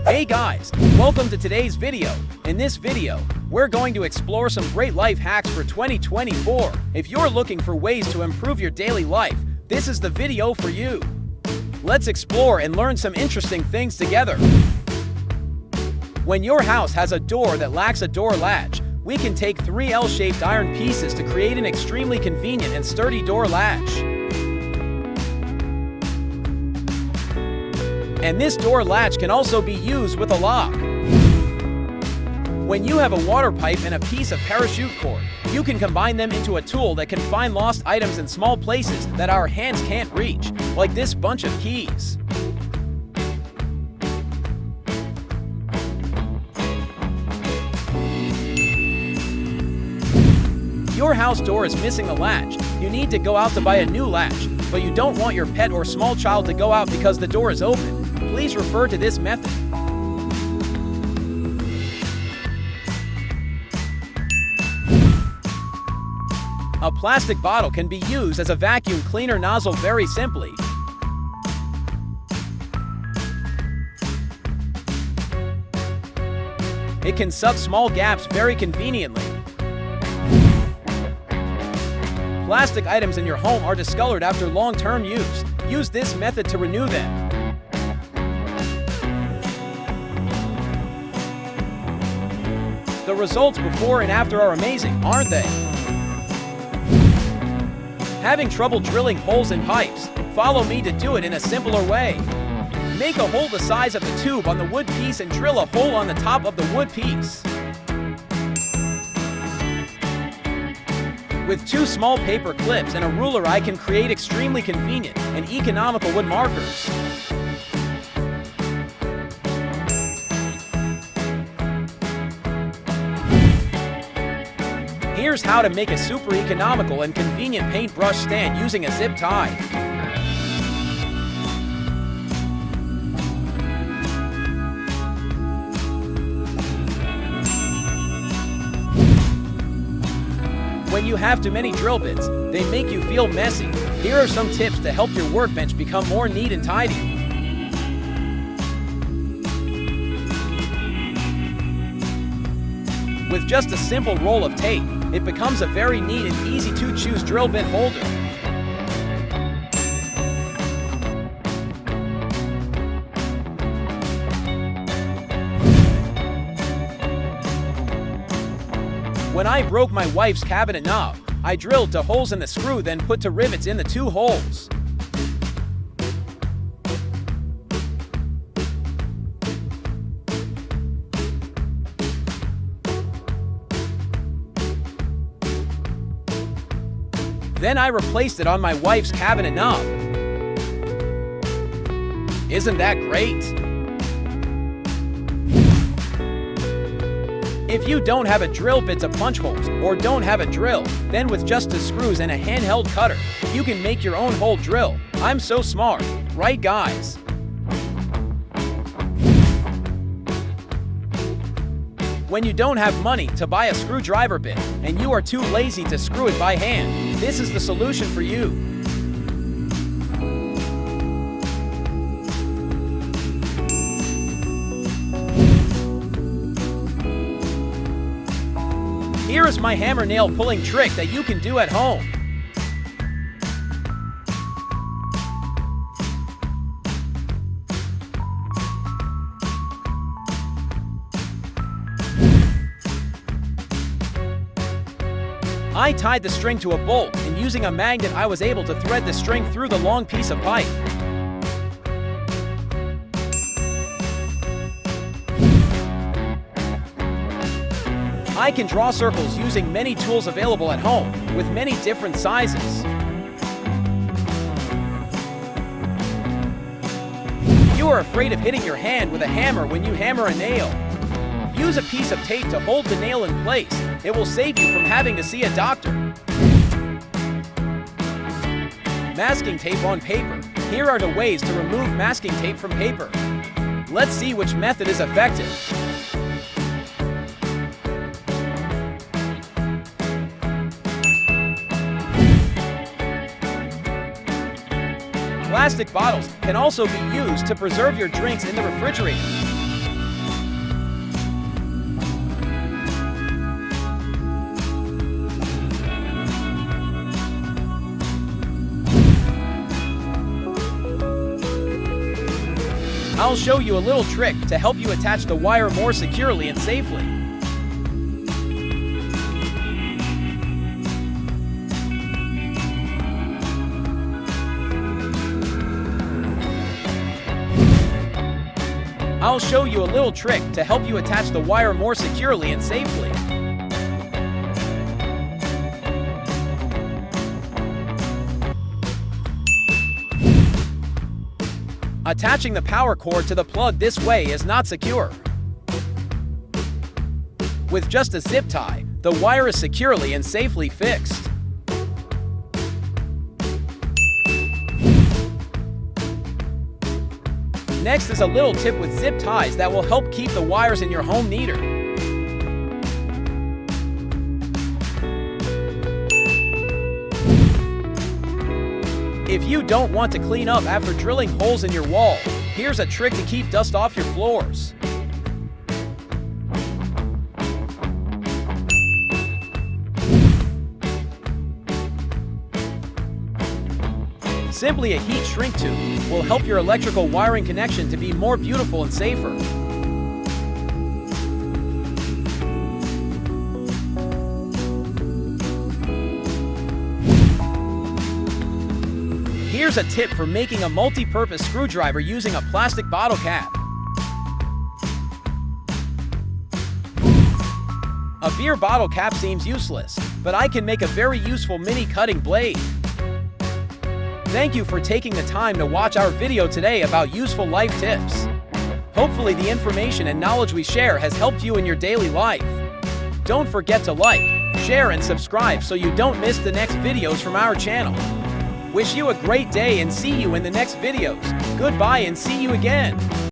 Hey guys, welcome to today's video. In this video, we're going to explore some great life hacks for 2024. If you're looking for ways to improve your daily life, this is the video for you. Let's explore and learn some interesting things together. When your house has a door that lacks a door latch, we can take 3 L-shaped iron pieces to create an extremely convenient and sturdy door latch. And this door latch can also be used with a lock. When you have a water pipe and a piece of parachute cord, you can combine them into a tool that can find lost items in small places that our hands can't reach, like this bunch of keys. Your house door is missing a latch. You need to go out to buy a new latch, but you don't want your pet or small child to go out because the door is open. Please refer to this method. A plastic bottle can be used as a vacuum cleaner nozzle very simply. It can suck small gaps very conveniently. Plastic items in your home are discolored after long-term use. Use this method to renew them. The results before and after are amazing, aren't they? Having trouble drilling holes in pipes? Follow me to do it in a simpler way. Make a hole the size of the tube on the wood piece and drill a hole on the top of the wood piece. With 2 small paper clips and a ruler, I can create extremely convenient and economical wood markers. Here's how to make a super economical and convenient paintbrush stand using a zip tie. When you have too many drill bits, they make you feel messy. Here are some tips to help your workbench become more neat and tidy. With just a simple roll of tape, it becomes a very neat and easy-to-choose drill bit holder. When I broke my wife's cabinet knob, I drilled 2 holes in the screw, then put 2 rivets in the 2 holes. Then I replaced it on my wife's cabinet knob. Isn't that great? If you don't have a drill bit to punch holes, or don't have a drill, then with just 2 screws and a handheld cutter, you can make your own hole drill. I'm so smart, right guys? When you don't have money to buy a screwdriver bit, and you are too lazy to screw it by hand, this is the solution for you. Here is my hammer nail pulling trick that you can do at home. I tied the string to a bolt, and using a magnet I was able to thread the string through the long piece of pipe. I can draw circles using many tools available at home, with many different sizes. You are afraid of hitting your hand with a hammer when you hammer a nail. Use a piece of tape to hold the nail in place. It will save you from having to see a doctor. Masking tape on paper. Here are the ways to remove masking tape from paper. Let's see which method is effective. Plastic bottles can also be used to preserve your drinks in the refrigerator. I'll show you a little trick to help you attach the wire more securely and safely. I'll show you a little trick to help you attach the wire more securely and safely. Attaching the power cord to the plug this way is not secure. With just a zip tie, the wire is securely and safely fixed. Next is a little tip with zip ties that will help keep the wires in your home neater. If you don't want to clean up after drilling holes in your wall, here's a trick to keep dust off your floors. Simply a heat shrink tube will help your electrical wiring connection to be more beautiful and safer. Here's a tip for making a multi-purpose screwdriver using a plastic bottle cap. A beer bottle cap seems useless, but I can make a very useful mini cutting blade. Thank you for taking the time to watch our video today about useful life tips. Hopefully the information and knowledge we share has helped you in your daily life. Don't forget to like, share, and subscribe so you don't miss the next videos from our channel. Wish you a great day and see you in the next videos. Goodbye and see you again.